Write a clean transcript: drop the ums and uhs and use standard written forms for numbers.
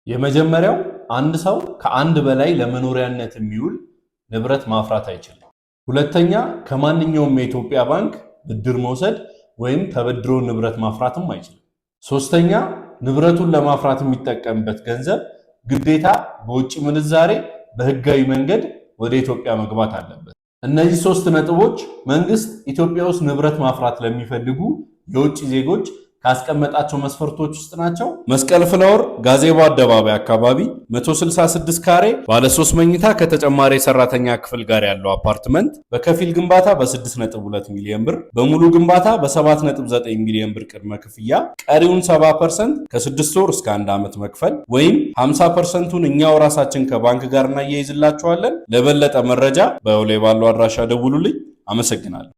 የመጀመሪያው አንድ ሰው ከአንድ በላይ ለመኖሪያነት የሚውል ንብረት ማፍራት አይችልም። ሁለተኛ ከማንኛውም የኢትዮጵያ ባንክ ብድር መውሰድ ወይም ተበድሮ ንብረት ማፍራትም አይችልም። ሶስተኛ ንብረቱን ለማፍራት የሚጠቀምበት ገንዘብ ግዴታ በውጭ ምንዛሬ በህጋዊ መንገድ ወደ ኢትዮጵያ መግባት አለበት። እነዚህ ሶስት ነጥቦች መንግስት ኢትዮጵያ ውስጥ ንብረት ማፍራት ለሚፈልጉ የውጭ ዜጎች ካስቀመጣቸው መስፈርቶች ውስጥ ናቸው። መስቀል ፍላወር ጋዜቦ አደባባይ አካባቢ 166 ካሬ ባለ 3 መኝታ ከተጨማሪ ሰራተኛ ክፍል ጋር ያለው አፓርትመንት በከፊል ግንባታ በ6.2 ሚሊዮን ብር፣ በሙሉ ግንባታ በ7.9 ሚሊዮን ብር ቅድመ ክፍያ፣ ቀሪውን 70% ከ6 ወር እስከ 1 ዓመት መክፈል ወይም 50%ቱን እኛው ራሳችን ከባንክ ጋር እናያይዝላችኋለን። ለበለጠ መረጃ በወሌ ባለው አድራሻ ደውሉልኝ። አመሰግናለሁ።